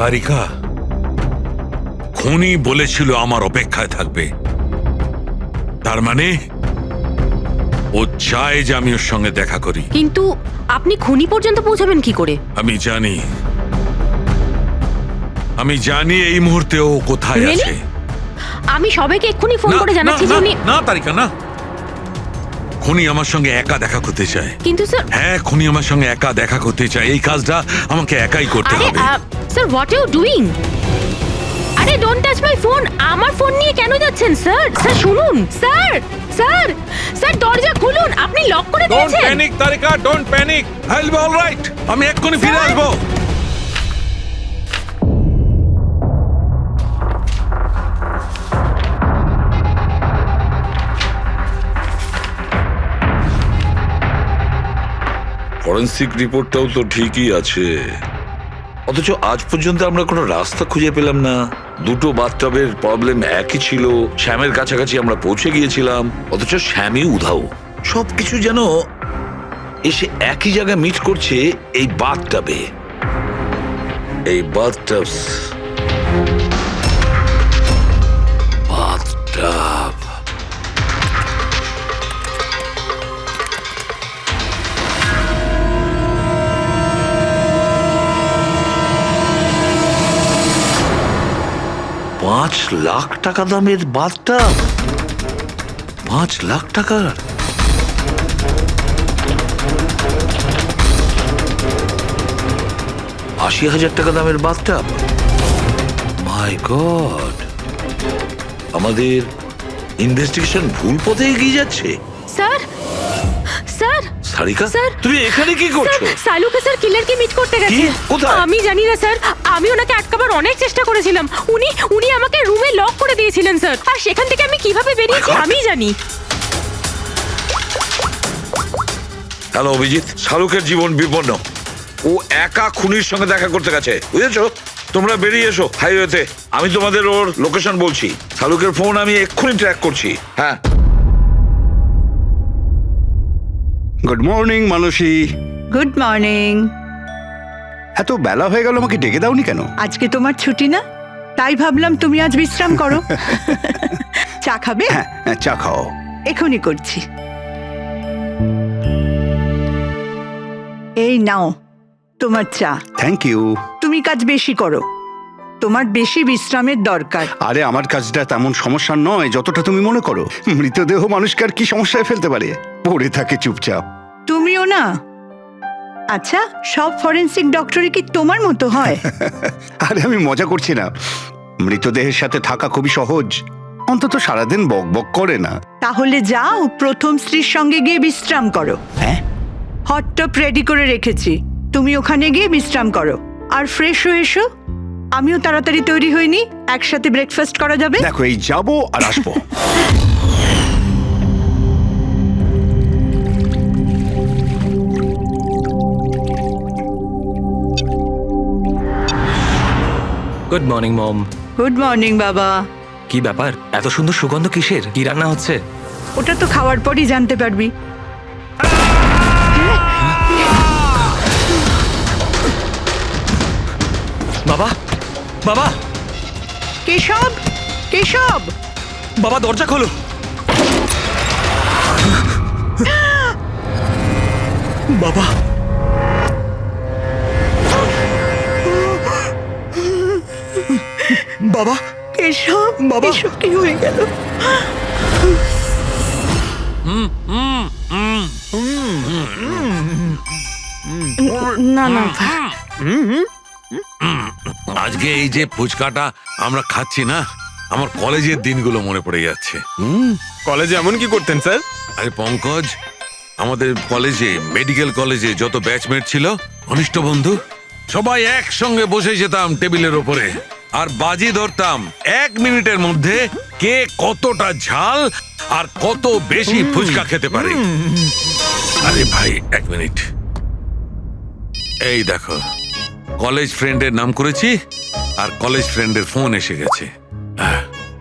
তারিকা, খুনি বলেছিল আমার অপেক্ষায় থাকবে। তার মানে ও চায় যে আমি ওর সঙ্গে দেখা করি। কিন্তু আপনি খুনি পর্যন্ত পৌঁছাবেন কি করে? আমি জানি এই মুহূর্তে ও কোথায় Really? আছে। আমি সবাইকে এক্ষুনি ফোন করে জানাচ্ছি যে উনি... না তারিকা, না। খুনি আমার সঙ্গে একা দেখা করতে চায়। কিন্তু স্যার... হ্যাঁ, খুনি আমার সঙ্গে একা দেখা করতে চায়। এই কাজটা আমাকে একাই করতে আরে হবে। Sir, what you doing? আরে ডোন্ট টাচ মাই ফোন। আমার ফোন নিয়ে কেন যাচ্ছেন স্যার? স্যার শুনুন, স্যার স্যার স্যার দরজা খুলুন। আপনি লক করে ডোন্ট দিয়েছেন। Panic Tarika, don't panic. I will be alright. আমি এক্ষুনি ফিরে আসবো। ফরেন্সিক রিপোর্টটাও তো ঠিকই আছে, অথচ আজ পর্যন্ত আমরা কোনো রাস্তা খুঁজে পেলাম না। দুটো বাথটবের প্রবলেম একই ছিল, শ্যামের কাছাকাছি আমরা পৌঁছে গিয়েছিলাম, অথচ শ্যামই উধাও। সবকিছু যেন এসে একই জায়গায় মিট করছে এই বাথটবে। এই বাথটব বাথটব $5,00,000 দামের বাথটব। 5,00,000 টাকার? $80,000 দামের বাথটব? মাই গড, আমাদের ইনভেস্টিগেশন ভুল পথে এগিয়ে যাচ্ছে। স্যার স্যার সারিকা, স্যার, তুমি এখানে কি করছো? সালুকে স্যার কিলারকে মিট করতে গেছে। কোথায়? আমি জানি না স্যার। আমি ওনাকে আটকাবার অনেক চেষ্টা করেছিলাম। উনি আমাকে রুমে লক করে দিয়েছিলেন স্যার। আর সেখান থেকে আমি কিভাবে বেরিয়েছি আমি জানি। হ্যালো অভিজিৎ, শাহরুখের জীবন বিপন্ন। ও একা খুনির সঙ্গে দেখা করতে গেছে, বুঝেছো? তোমরা বেরিয়ে এসো হাইওয়েতে, আমি তোমাদের ওর লোকেশন বলছি। শাহরুখের ফোন আমি এক্ষুনি ট্র্যাক করছি। হ্যাঁ। Good morning Mansi. Good morning. এত বেলা হয়ে গেল, আমাকে ডেকে দাওনি কেন? আজকে তোমার ছুটি না, তাই ভাবলাম তুমি আজ বিশ্রাম করো। চা খাবে? হ্যাঁ, চা খাও। এখনই করছি। এই নাও তোমার চা। Thank you. তুমি কাজ বেশি করো, তোমার বেশি বিশ্রামের দরকার। আরে আমার কাজটা তেমন সমস্যা নয় যতটা তুমি মনে করো। মৃতদেহ মানুষকে আর কি সমস্যায় ফেলতে পারে? পড়ে থাকে চুপচাপ। তুমিও না। আচ্ছা, সব ফরেনসিক ডক্টরই কি তোমার মতো হয়? আরে আমি মজা করছি না। মৃতদেহের সাথে থাকা খুবই সহজ, অন্তত সারাদিন বক বক করে না। তাহলে যাও প্রথম স্ত্রীর সঙ্গে গিয়ে বিশ্রাম করো। হ্যাঁ, হট টপ রেডি করে রেখেছি, তুমি ওখানে গিয়ে বিশ্রাম করো আর ফ্রেশ হয়ে এসো। আমিও তাড়াতাড়ি তৈরি হইনি, একসাথে ব্রেকফাস্ট করা যাবে। দেখো এই যাবো আর আসবো। Good morning mom. Good morning বাবা। কি ব্যাপার, এত সুন্দর সুগন্ধ কিসের? কি রান্না হচ্ছে? ওটা তো খাওয়ার পরই জানতে পারবি। বাবা, বাবা, কেশব, কেশব, বাবা দরজা খোলো। বাবা, বাবা, কেশব, বাবা। এসব কি হয়ে গেল? না না, আজকে এই যে ফুচকাটা আমরা খাচ্ছি না, আমার কলেজের দিনগুলো মনে পড়ে যাচ্ছে। কলেজে এমন কি করতেন স্যার? আরে পঙ্কজ, আমাদের কলেজে, মেডিকেল কলেজে যত ব্যাচমেট ছিল, ঘনিষ্ঠ বন্ধু, সবাই একসঙ্গে বসে যেতাম টেবিলের ওপরে আর বাজি ধরতাম 1 মিনিটের মধ্যে কে কতটা ঝাল আর কত বেশি ফুচকা খেতে পারে। আরে ভাই 1 মিনিট, এই দেখো কলেজ ফ্রেন্ডের নাম করেছি আর কলেজ ফ্রেন্ডের ফোন এসে গেছে।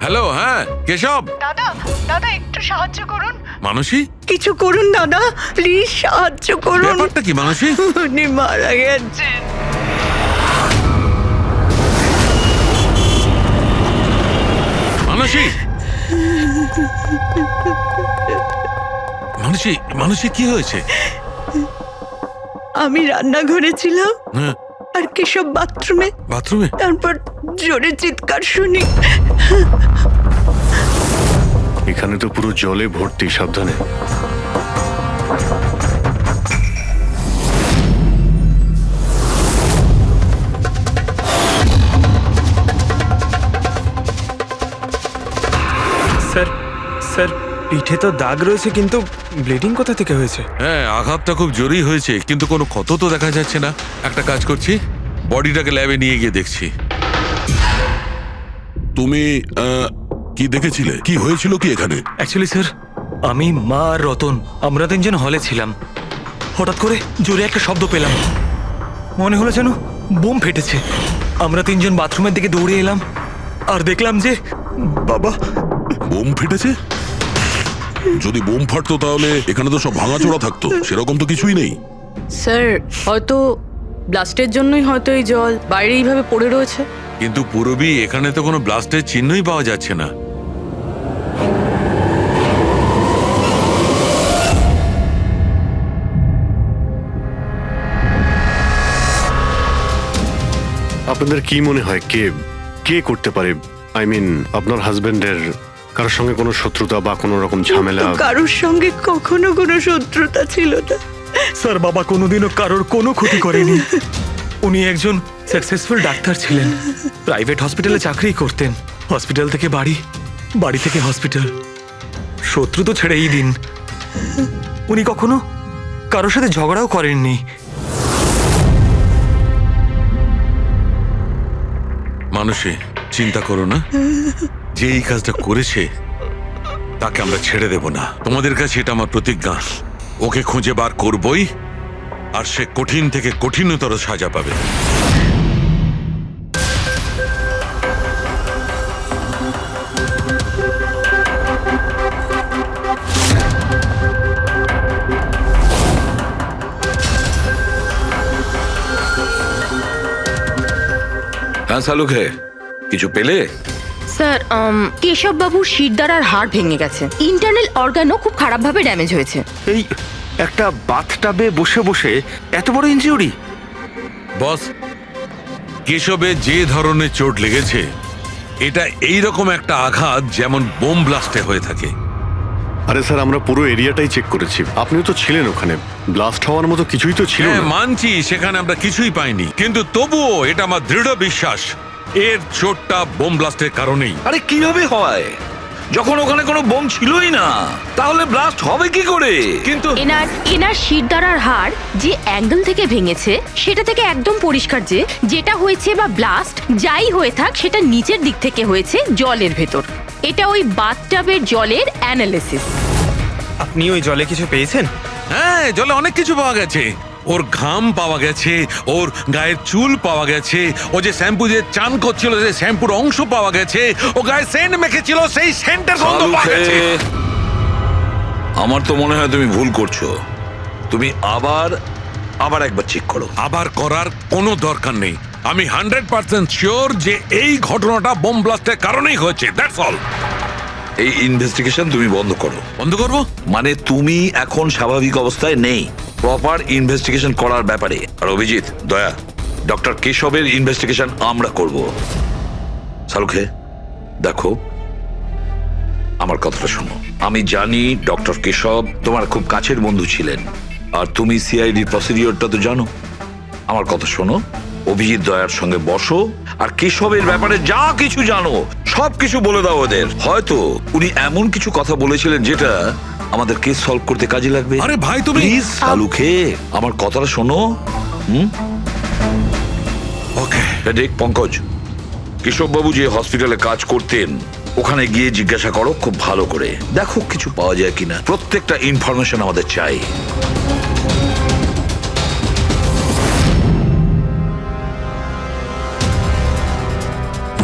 হ্যালো, হ্যাঁ কেশব। দাদা, দাদা একটু সাহায্য করুন। মানসী, কিছু করুন দাদা, প্লিজ সাহায্য করুন। ব্যাপারটা কি মানসী? উনি মারা গেছেন। মানসী মানসী মানসী কি হয়েছে? আমি রান্নাঘরে ছিলাম হ্যাঁ, আর কেশব বাথরুমে, বাথরুমে? তারপর জোরে চিৎকার শুনি। এখানে তো পুরো জলে ভর্তি, সাবধানে। স্যার স্যার পিঠে তো দাগ রয়েছে, কিন্তু ব্লিডিং কোথা থেকে হয়েছে? হ্যাঁ, আঘাতটা খুব জোরেই হয়েছে, কিন্তু কোনো ক্ষত তো দেখা যাচ্ছে না। একটা কাজ করছি, বডিটাকে ল্যাবে নিয়ে গিয়ে দেখছি। তুমি কি দেখেছিলে? কি হয়েছিল কি এখানে? অ্যাকচুয়ালি স্যার, আমি, মা আর রতন আমরা তিনজন হলে ছিলাম। হঠাৎ করে জোরে একটা শব্দ পেলাম, মনে হলো যেন বোম ফেটেছে। আমরা তিনজন বাথরুমের দিকে দৌড়ে এলাম আর দেখলাম যে বাবা। বোম ফেটেছে? যদি বোম ফাটতো তাহলে এখানে তো সব ভাঙাচোরা থাকতো, সেরকম তো কিছুই নেই। স্যার হয়তো ব্লাস্টের জন্যই হয়তো এই জল বাইরে এইভাবে পড়ে রয়েছে। কিন্তু পুরবি, এখানে তো কোনো ব্লাস্টের চিহ্নই পাওয়া যাচ্ছে না। আপনাদের কি মনে হয় কে কে করতে পারে? আই মিন, আপনার হাজবেন্ডের কারোর সঙ্গে কোনো শত্রুতা বা কোনো রকম ঝামেলা? তো কারোর সঙ্গে কখনো কোনো শত্রুতা ছিল না। স্যার, বাবা কোনোদিনও কারোর কোনো ক্ষতি করেনি। উনি একজন সাকসেসফুল ডাক্তার ছিলেন, প্রাইভেট হসপিটালে চাকরি করতেন। হসপিটাল থেকে বাড়ি, বাড়ি থেকে হসপিটাল। শত্রু তো ছেড়েই দিন, উনি কখনো কারোর সাথে ঝগড়াও করেননি। মানুষে চিন্তা করো না, যে এই কাজটা করেছে তাকে আমরা ছেড়ে দেব না। তোমাদের কাছে এটা আমার প্রতিজ্ঞা। ওকে খুঁজে বার করবই, আর সে কঠিন থেকে কঠিনতর সাজা পাবে। হ্যাঁ শালুকে, কিছু পেলে? স্যার কেশব বাবুর শিরদাঁড় আর হাড় ভেঙে গেছে। ইন্টারনাল অর্গানও খুব খারাপভাবে ড্যামেজ হয়েছে। এই একটা বাথটাবে বসে বসে এত বড় ইনজিউরি? বস, কেশবে যে ধরনের চোট লেগেছে, এটা এইরকম একটা আঘাত যেমন বোম ব্লাস্টে হয়ে থাকে। আরে স্যার, আমরা পুরো এরিয়াটাই চেক করেছি, আপনিও তো ছিলেন ওখানে। ব্লাস্ট হওয়ার মতো কিছুই তো ছিল হ্যাঁ না। মানছি, সেখানে আমরা কিছুই পাইনি, কিন্তু তবুও এটা আমার দৃঢ় বিশ্বাস এর চোটটা বোম ব্লাস্টের কারণেই। আরে কিভাবে হয়, যখন ওখানে কোনো বোম ছিলই না? তাহলে ব্লাস্ট হবে কি করে? কিন্তু এনার শিরদাঁড় আর হাড় যে অ্যাঙ্গেল থেকে ভেঙেছে, সেটা থেকে একদম পরিষ্কার যে যেটা হয়েছে বা ব্লাস্ট যাই হয়ে থাক, সেটা নিচের দিক থেকে হয়েছে, জলের ভেতর। এটা ওই বাথটাবের জলের অ্যানালিসিস। আপনি ওই জলে কিছু পেয়েছেন? হ্যাঁ, জলে অনেক কিছু পাওয়া গেছে। ওর ঘাম পাওয়া গেছে, ওর গায়ের চুল পাওয়া গেছে, ও যে শ্যাম্পু দিয়ে চান করছিল সেই শ্যাম্পুর অংশ পাওয়া গেছে, ও গায়ে সেন্ট মেখেছিল সেই সেন্টের গন্ধ পাওয়া গেছে। আমার তো মনে হয় তুমি ভুল করছো। তুমি আবার একবার চেক করো। আবার করার কোনো দরকার নেই। আমি 100% শিওর যে এই ঘটনাটা বোম ব্লাস্টের কারণেই হয়েছে। That's all. এই ইনভেস্টিগেশন তুমি বন্ধ করো। বন্ধ করবো? মানে তুমি এখন স্বাভাবিক অবস্থায় নেই প্রপার ইনভেস্টিগেশন করার ব্যাপারে। আর অভিজিৎ, দয়া, ডক্টর কেশবের ইনভেস্টিগেশন আমরা করব। শালুকে দেখো, আমার কথাটা শোনো। আমি জানি ডক্টর কেশব তোমার খুব কাছের বন্ধু ছিলেন, আর তুমি সিআইডি প্রসিডিওরটা তো জানো। আমার কথা শোনো, অভিজিৎ দয়ার সঙ্গে বসো, আর কেশবের ব্যাপারে যা কিছু জানো সব কিছু বলে দাও ওদের। হয়তো উনি এমন কিছু কথা বলেছিলেন যেটা আমাদের কেস সলভ করতে কাজে লাগবে। আরে ভাই, তুমি প্লিজ শালুকে, আমার কথাটা শোনো। ওকে। দেখ পঙ্কজ, কেশববাবু যে হসপিটালে কাজ করতেন ওখানে গিয়ে জিজ্ঞাসা করো খুব ভালো করে, দেখো কিছু পাওয়া যায় কিনা। প্রত্যেকটা ইনফরমেশন আমাদের চাই।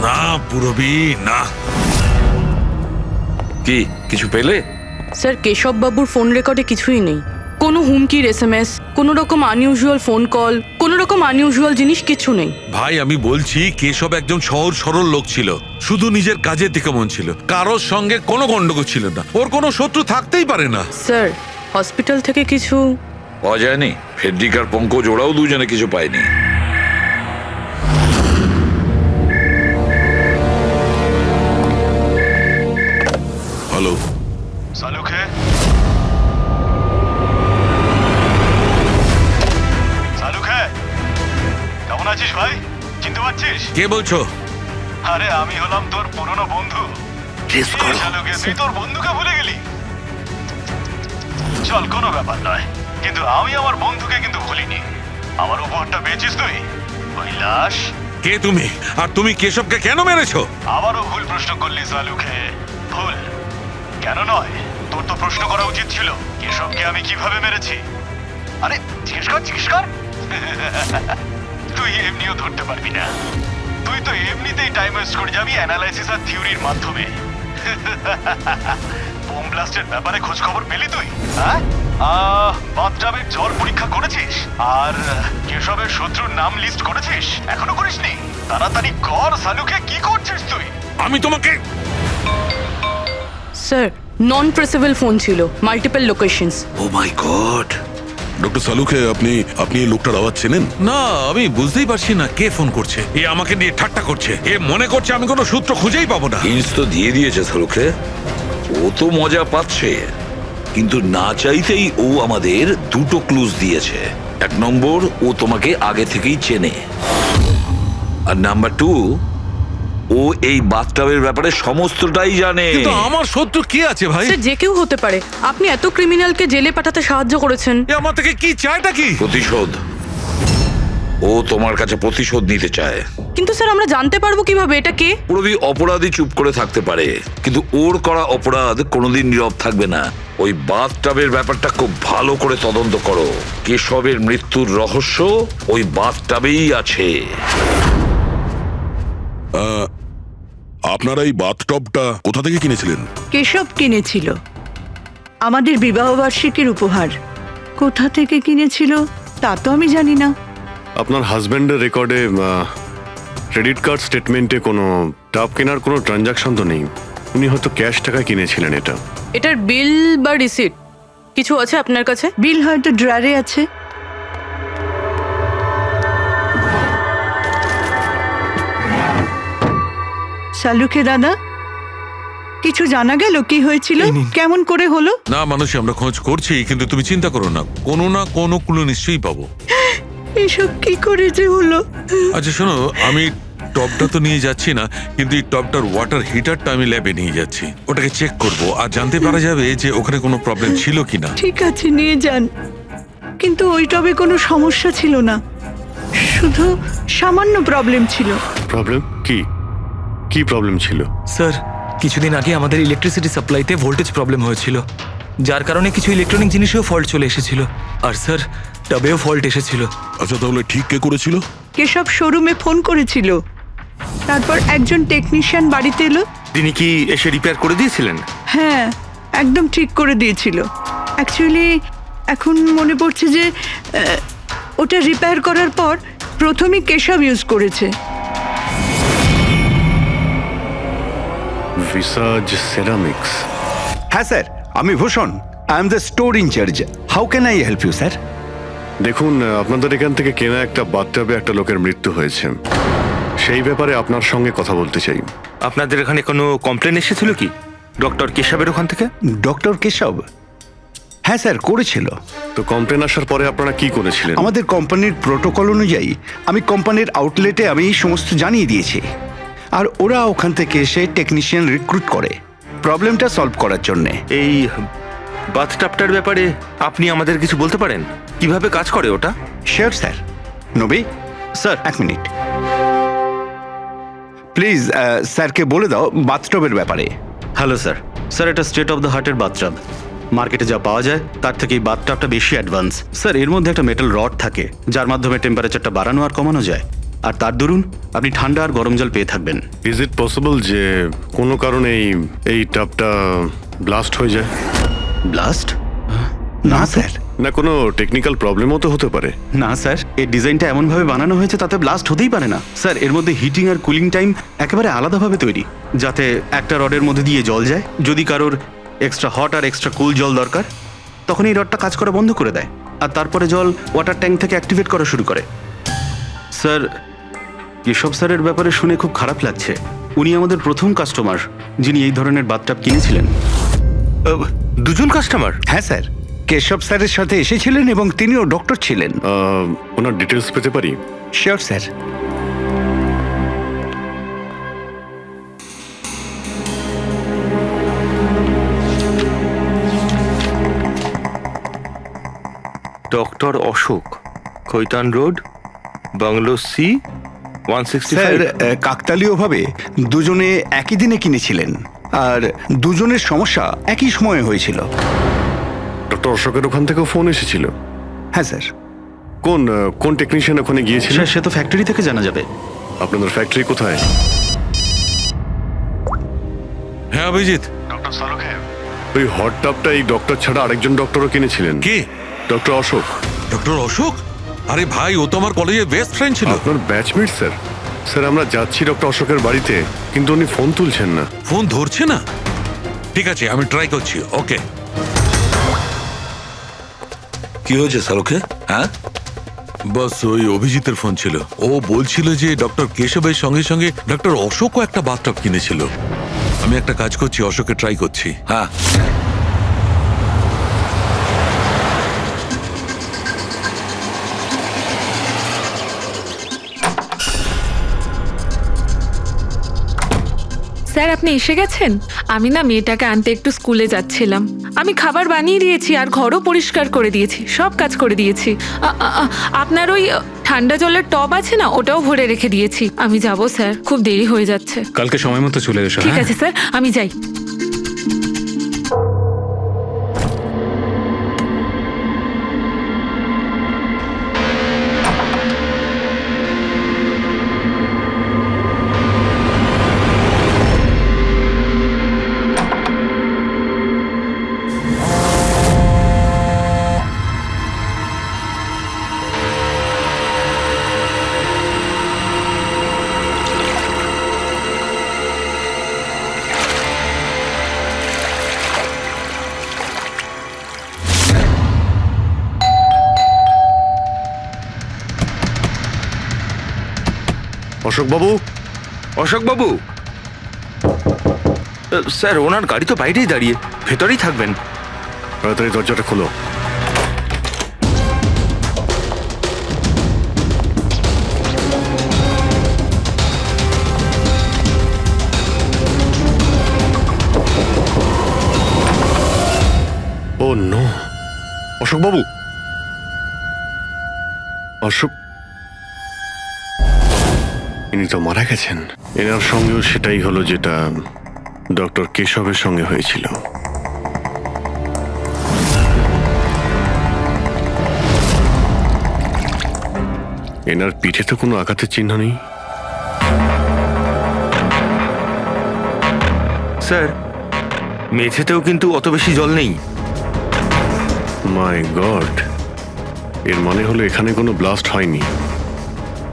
না পুরবি, না। কি কিছু পেলে? স্যার কেশব বাবুর ফোন রেকর্ডে কিছুই নেই। কোনো হুমকির এসএমএস, কোনো রকম আনইউজুয়াল ফোন কল, কোনো রকম আনইউজুয়াল জিনিস কিছু নেই। ভাই আমি বলছি কেশব একজন সহজ সরল লোক ছিল, শুধু নিজের কাজের দিকে মন ছিল, কারোর সঙ্গে কোনো গন্ডগোল ছিল না, ওর কোনো শত্রু থাকতেই পারে না। স্যার, হসপিটাল থেকে কিছু পাওয়া যায়নি? ফেডরিক আর পঙ্কজ ওরাও দুজনে কিছু পায়নি। হ্যালো, সালুখে, সালুখে, কেমন আছিস ভাই? চিনতে পারছিস? কে বলছো? আরে আমি হলাম তোর পুরনো বন্ধু। সালুখে, তুই তোর বন্ধুকে ভুলে গেলি? চল, কোনো ব্যাপার নয়, কিন্তু আমি আমার বন্ধুকে কিন্তু ভুলিনি। আমার উপহারটা পেয়েছিস তুই? ওই লাশ। কে তুমি? আর তুমি কেশবকে কেন মেরেছো? আবারও ভুল প্রশ্ন করলি সালুখে। ভুল কেন নয়, তোর তো প্রশ্ন করা উচিত ছিল কেশবকে আমি কিভাবে মেরেছি। আরে জিজ্ঞেস কর, জিজ্ঞেস কর। তুই এমনিও ধরতে পারবি না, তুই তো এমনিতেই টাইম ওয়েস্ট করে যাবি অ্যানালাইসিস আর থিওরির মাধ্যমে। বোম ব্লাস্টের ব্যাপারে খোঁজ খবর পেলি তুই? হ্যাঁ, বাথটাবের জল পরীক্ষা করেছিস? আর কেশবের শত্রুর নাম লিস্ট করেছিস? এখনো করিসনি? তাড়াতাড়ি কর সালুকে, কি করছিস তুই? আমি তোমাকে স্যার নন ট্রেসেবল ফোন ছিল, মাল্টিপল লোকেশনস। ও মাই গড! ডক্টর সালুখে, আপনি এই লোকটার আওয়াজ চেনেন? না, আমি বুঝতেই পারছি না কে ফোন করছে। এ আমাকে নিয়ে ঠাট্টা করছে, এ মনে করছে আমি কোনো সূত্র খুঁজেই পাবো না। হিন্টস তো দিয়ে দিয়েছে সালুখে, ও তো মজা পাচ্ছে, কিন্তু না চাইতেই ও আমাদের দুটো ক্লুজ দিয়েছে। এক নম্বর, ও তোমাকে আগে থেকেই চেনে, আর নাম্বার 2, ও এই বাথটাবের ব্যাপারে সমস্তটাই জানে। কিন্তু আমার শত্রু কে আছে ভাই? স্যার, যে কেউ হতে পারে। আপনি এত ক্রিমিনালকে জেলে পাঠাতে সাহায্য করেছেন। এ আমার থেকে কি চায়টা কি? প্রতিশোধ। ও তোমার কাছে প্রতিশোধ নিতে চায়। কিন্তু স্যার, আমরা জানতে পারবো কিভাবে এটা কে? পুরোপুরি অপরাধী চুপ করে থাকতে পারে, কিন্তু ওর করা অপরাধ কোনোদিন নীরব থাকবে না। ওই বাথটাবের ব্যাপারটা খুব ভালো করে তদন্ত করো। কেশবের মৃত্যুর রহস্য ওই বাথটাবেই আছে। আপনারা এই বাথটবটা কোথা থেকে কিনেছিলেন? কেশব কিনেছিল, আমাদের বিবাহবার্ষিকীর উপহার। কোথা থেকে কিনেছিল তা তো আমি জানি না। আপনার হাজব্যান্ডের রেকর্ডে ক্রেডিট কার্ড স্টেটমেন্টে কোনো টাব কেনার কোনো ট্রানজাকশন তো নেই। উনি হয়তো ক্যাশ টাকায় কিনেছিলেন এটা। এটার বিল বা রিসিট কিছু আছে আপনার কাছে? বিল হয়তো ড্রয়ারে আছে। সালুখে দাদা, কিছু জানা গেল কি হয়েছিল, এই নিন। কেমন করে হলো? না মানুষ, আমরা খোঁজ করছি, কিন্তু তুমি চিন্তা করো না, কোনো না কোনো ক্লু নিশ্চয়ই পাবো। এসব কি করে যে হলো? আচ্ছা শোনো, আমি টপটা তো নিয়ে যাচ্ছি না, কিন্তু এই টপটার ওয়াটার হিটারটা আমি ল্যাবে নিয়ে যাচ্ছি। ওটাকে চেক করব আর জানতে পারা যাবে যে ওখানে কোনো প্রবলেম ছিল কিনা। ঠিক আছে, নিয়ে যান, কিন্তু ওই টবে কোনো সমস্যা ছিল না, শুধু সামান্য প্রবলেম ছিল। প্রবলেম কি? কি প্রবলেম ছিল? স্যার, কিছুদিন আগে আমাদের ইলেকট্রিসিটি সাপ্লাইতে ভোল্টেজ প্রবলেম হয়েছিল, যার কারণে কিছু ইলেকট্রনিক জিনিসেও ফল্ট চলে এসেছিল। আর স্যার, টবেও ফল্ট এসেছিল। আচ্ছা, তাহলে ঠিক কে করেছিল? কেশব শোরুমে ফোন করেছিল, তারপর একজন টেকনিশিয়ান বাড়িতে এলো। তিনি কি এসে রিপেয়ার করে দিয়েছিলেন? হ্যাঁ, একদম ঠিক করে দিয়েছিল। অ্যাকচুয়ালি এখন মনে পড়ছে যে ওটা রিপেয়ার করার পর প্রথমেই কেশব ইউজ করেছে। ভিসাজ সেরামিক্স। হ্যাঁ স্যার, আমি Bhushan, I am the store in charge. How can I help you sir? দেখুন, আপনাদের এখান থেকে কেনা একটা বাথটাবে একটা লোকের মৃত্যু হয়েছে। সেই ব্যাপারে আপনার সঙ্গে কথা বলতে চাই। আপনাদের এখানে কোনো কমপ্লেন এসেছিল কি ডক্টর কেশবের ওখান থেকে? ডক্টর কেশব? হ্যাঁ স্যার, করেছিল। তো কমপ্লেন আসার পরে আপনারা কি করেছিলেন? আমাদের কোম্পানির প্রোটোকল অনুযায়ী আমি কোম্পানির আউটলেটে আমি সমস্ত জানিয়ে দিয়েছি, আর ওরা ওখান থেকে এসে টেকনিশিয়ান রিক্রুট করে প্রবলেমটা সলভ করার জন্যে। এই বাথটাবটার ব্যাপারে আপনি আমাদের কিছু বলতে পারেন? কিভাবে কাজ করে ওটা? Sure sir. নবী স্যার, এক মিনিট প্লিজ, স্যারকে বলে দাও বাথটবের ব্যাপারে। Hello sir. স্যার, এটা স্টেট অফ দ্য হার্টের বাথটাব। মার্কেটে যা পাওয়া যায় তার থেকে এই বাথটাবটা বেশি অ্যাডভান্স। স্যার, এর মধ্যে একটা মেটাল রড থাকে যার মাধ্যমে টেম্পারেচারটা বাড়ানো আর কমানো যায়, আর তার দরুন আপনি ঠান্ডা আর গরম জল পেয়ে থাকবেন। ইজ ইট পসিবল যে কোনো কারণে এই টাবটা ব্লাস্ট হয়ে যায়? ব্লাস্ট? না স্যার। না কোনো টেকনিক্যাল প্রবলেমও তো হতে পারে। না স্যার, এই ডিজাইনটা এমনভাবে বানানো হয়েছে তাতে ব্লাস্ট হতেই পারে না স্যার। এর মধ্যে হিটিং আর কুলিং টাইম একেবারে আলাদাভাবে তৈরি, যাতে একটা রডের মধ্যে দিয়ে জল যায়। যদি কারোর এক্সট্রা হট আর এক্সট্রা কুল জল দরকার, তখন এই রডটা কাজ করা বন্ধ করে দেয়, আর তারপরে জল ওয়াটার ট্যাঙ্ক থেকে অ্যাক্টিভেট করা শুরু করে। স্যার, কেশব স্যারের ব্যাপারে শুনে খুব খারাপ লাগছে। উনি আমাদের প্রথম কাস্টমার যিনি এই ধরনের বাথটাব কিনেছিলেন। দুজন কাস্টমার? হ্যাঁ স্যার, কেশব স্যারের সাথে এসেছিলেন এবং তিনিও ডক্টর ছিলেন। ওনার ডিটেলস পেতে পারি? Sure sir. Doctor Ashok, Khaitan road, bungalow C, 165। স্যার, কাকতালীয়ভাবে দুজনে একই দিনে কিনেছিলেন, আর দুজনের সমস্যা একই সময়ে হয়েছিল। ডক্টর অশোকের ওখান থেকেও ফোন এসেছিল? হ্যাঁ স্যার। কোন টেকনিশিয়ান ওখানে গিয়েছিল? সে তো ফ্যাক্টরি থেকে জানা যাবে। আপনাদের ফ্যাক্টরি কোথায়? হ্যাঁ অভিজিৎ। ডক্টর সালুখেভ, ওই হট টাবটা এই ডক্টর ছাড়া আরেকজন ডক্টরও কিনেছিলেন। কে? ডক্টর অশোক। ডক্টর অশোক? আরে ভাই, ও তো আমার কলেজের বেস্ট ফ্রেন্ড ছিল। আপনার ব্যাচমেট স্যার। স্যার আমরা যাচ্ছি ডক্টর অশোকের বাড়িতে, কিন্তু উনি ফোন তুলছেন না। ফোন ধরছে না? ঠিক আছে, আমি ট্রাই করছি। ওকে। কি হয়েছে সালুখে? হ্যাঁ, বাস ওই অভিজিতের ফোন ছিল। ও বলছিল যে ডক্টর কেশবের সঙ্গে সঙ্গে ডক্টর অশোকও একটা বাথটব কিনেছিল। আমি একটা কাজ করছি, অশোকে ট্রাই করছি। হ্যাঁ। স্যার আপনি এসে গেছেন? আমি না মেয়েটাকে আনতে একটু স্কুলে যাচ্ছিলাম। আমি খাবার বানিয়ে দিয়েছি আর ঘরও পরিষ্কার করে দিয়েছি, সব কাজ করে দিয়েছি। আপনার ওই ঠান্ডা জলের টব আছে না, ওটাও ভরে রেখে দিয়েছি। আমি যাব স্যার, খুব দেরি হয়ে যাচ্ছে। কালকে সময় মতো চলে এসো। ঠিক আছে স্যার, আমি যাই। অশোক বাবু। অশোক বাবু, স্যার ওনার গাড়ি তো বাইরেই দাঁড়িয়ে, ভেতরেই থাকবেন। তাড়াতাড়ি দরজাটা খোলো। ও নো, অশোক বাবু। অশোক, ইনি তো মারা গেছেন। এনার সঙ্গেও সেটাই হলো যেটা ডক্টর কেশবের সঙ্গে হয়েছিল। এনার পিঠে তো কোনো আঘাতের চিহ্ন নেই। স্যার মেঝেতেও কিন্তু অত বেশি জল নেই। মাই গড, এর মানে হলো এখানে কোনো ব্লাস্ট হয়নি।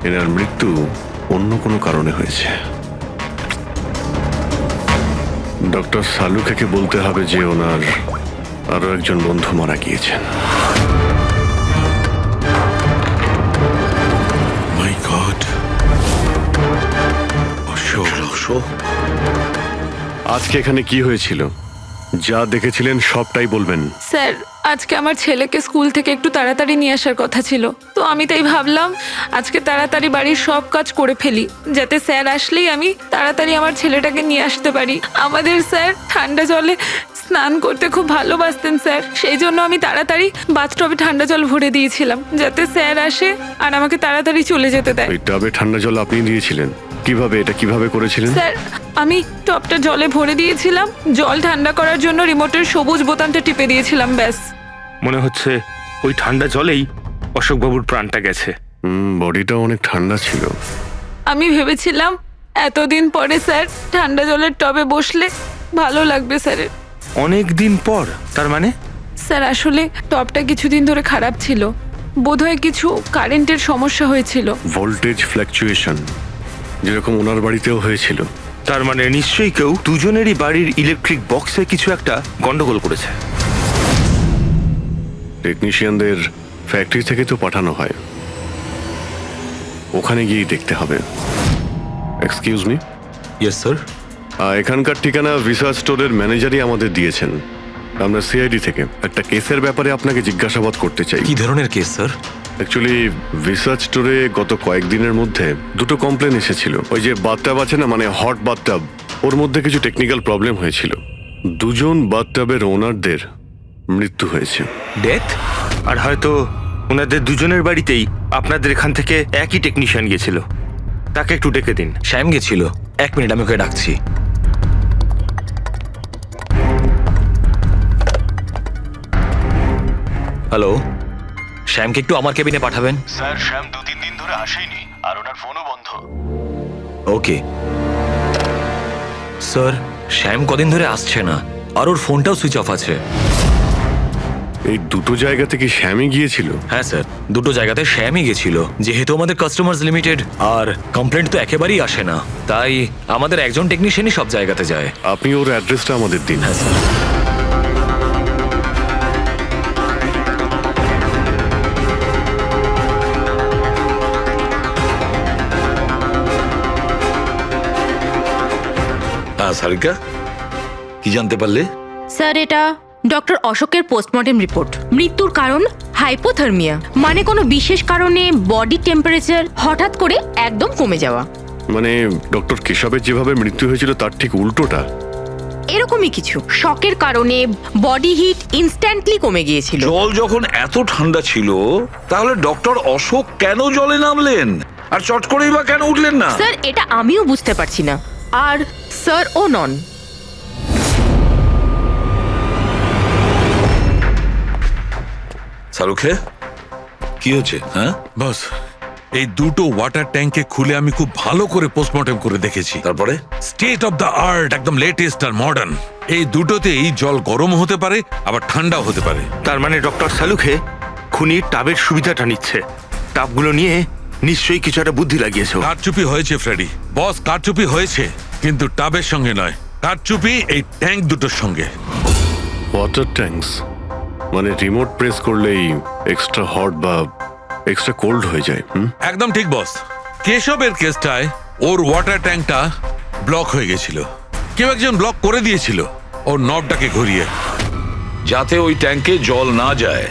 এনার মৃত্যু অন্য কোনো কারণে হয়েছে। ডক্টর সালুখেকে বলতে হবে যে ওনার আরো একজন বন্ধু মারা গিয়েছেন। মাই গড। অশোক। অশোক, আজকে এখানে কি হয়েছিল? যা দেখেছিলেন সবটাই বলবেন। স্যার আজকে আমার ছেলেকে স্কুল থেকে একটু তাড়াতাড়ি নিয়ে আসার কথা ছিল, তো আমি তাই ভাবলাম আজকে তাড়াতাড়ি বাড়ির সব কাজ করে ফেলি, যাতে স্যার আসলেই আমি তাড়াতাড়ি আমার ছেলেটাকে নিয়ে আসতে পারি। আমাদের স্যার ঠান্ডা জলে স্নান করতে খুব ভালোবাসতেন স্যার, সেই জন্য আমি তাড়াতাড়ি বাথটবে ঠান্ডা জল ভরে দিয়েছিলাম, যাতে স্যার আসে আর আমাকে তাড়াতাড়ি চলে যেতে দেয়। ওই টাবে ঠান্ডা জল আপনি দিয়েছিলেন? কিভাবে, এটা কিভাবে করেছিলেন? স্যার আমি টবটা জলে ভরে দিয়েছিলাম, জল ঠান্ডা করার জন্য রিমোটের সবুজ বোতামটা টিপে দিয়েছিলাম, ব্যাস। মনে হচ্ছে ওই ঠান্ডা জলেই অশোকবাবুর প্রাণটা গেছে। বডিটা অনেক ঠান্ডা ছিল। আমি ভেবেছিলাম এতদিন পরে স্যার ঠান্ডা জলের টবে বসলে ভালো লাগবে স্যারের। অনেক দিন পর? তার মানে স্যার আসলে টপটা কিছুদিন ধরে খারাপ ছিল, বোধহয় কিছু কারেন্টের সমস্যা হয়েছিল। ভোল্টেজ ফ্ল্যাকচুয়েশন, যেরকম ওনার বাড়িতেও হয়েছিল। তার মানে নিশ্চয়ই কেউ দুজনেরই বাড়ির ইলেকট্রিক বক্সে কিছু একটা গন্ডগোল করেছে। টেকনিশিয়ানদের ফ্যাক্টরি থেকে তো পাঠানো হয়, ওখানে গিয়েই দেখতে হবে। Excuse me. Yes sir. এখানকার ঠিকানা ভিসা স্টোরের ম্যানেজারই আমাদের দিয়েছেন। আমরা সিআইডি থেকে একটা কেসের ব্যাপারে আপনাকে জিজ্ঞাসাবাদ করতে চাই। কি ধরনের কেস স্যার? অ্যাকচুয়ালি ভিসা স্টোরে গত কয়েকদিনের মধ্যে দুটো কমপ্লেন এসেছিল। ওই যে বাথটাব আছে না, মানে হট বাথটাব, ওর মধ্যে কিছু টেকনিক্যাল প্রবলেম হয়েছিল। দুজন বাথটাবের ওনারদের মৃত্যু হয়েছে। ডেথ? আর হয়তো ওনাদের দুজনের বাড়িতেই আপনাদের এখান থেকে একই টেকনিশিয়ান গেছিল। তাকে একটু ডেকে দিন। শ্যাম গেছিল। 1 মিনিট, আমি ওকে ডাকছি। হ্যালো, শ্যামকে একটু আমার কেবিনে পাঠাবেন। স্যার শ্যাম 2-3 দিন ধরে আসেনি, আর ওনার ফোনও বন্ধ। ওকে স্যার, শ্যাম কদিন ধরে আসছে না, আর ওর ফোনটাও সুইচ অফ আছে। এই দুটো জায়গাতে কি শ্যামই গিয়েছিল? হ্যাঁ স্যার, দুটো জায়গাতে শ্যামই গেছিল। যেহেতু আমাদের কাস্টমার্স লিমিটেড আর কমপ্লেন্ট তো একেবারেই আসে না, তাই আমাদের একজন টেকনিশিয়ানই সব জায়গাতে যায়। আপনি ওর অ্যাড্রেসটা আমাদের দিন। হ্যাঁ স্যার। হ্যাঁ সারিকা, কি জানতে পারলে? স্যার, এটা ডক্টর অশোকের পোস্টমর্টেম রিপোর্ট। মৃত্যুর কারণ হাইপোথার্মিয়া, মানে কোনো বিশেষ কারণে বডি টেম্পারেচার হঠাৎ করে একদম কমে যাওয়া। মানে ডক্টর কেশবের যেভাবে মৃত্যু হয়েছিল তার ঠিক উল্টোটা। এরকমই কিছু। শকের কারণে বডি হিট ইনস্ট্যান্টলি কমে গিয়েছিল। জল যখন এত ঠান্ডা ছিল, তাহলে ডক্টর অশোক কেন জলে নামলেন আর চট করেই বা কেন উঠলেন না? স্যার, এটা আমিও বুঝতে পারছি না। আর স্যার ও নন। শাহরুখে কি হচ্ছে? হ্যাঁ বস, এই দুটো ওয়াটার ট্যাঙ্কে খুলে আমি খুব ভালো করে পোস্টমর্টেম করে দেখেছি। তারপরে স্টেট অফ দ্য আর্ট, একদম লেটেস্ট আর মডার্ন। এই দুটোতেই জল গরম হতে পারে, আবার ঠান্ডাও হতে পারে। তার মানে ডক্টর সালুখে খুনির টাবের সুবিধাটা নিচ্ছে। টাবগুলো নিয়ে নিশ্চয়ই কিছু একটা বুদ্ধি লাগিয়েছে। কারচুপি হয়েছে ফ্রেডি। বস, কারচুপি হয়েছে, কিন্তু টাবের সঙ্গে নয়। কারচুপি এই ট্যাঙ্ক দুটোর সঙ্গে। ওয়াটার ট্যাঙ্কস মানে রিমোট প্রেস করলেই এক্সট্রা হট বা এক্সট্রা কোল্ড হয়ে যায়। একদম ঠিক বস। কেশবের কেসটায় ওর ওয়াটার ট্যাঙ্কটা ব্লক হয়ে গেছিল। কেউ একজন ব্লক করে দিয়েছিল ওর নবটাকে ঘুরিয়ে, যাতে ওই ট্যাঙ্কে জল না যায়।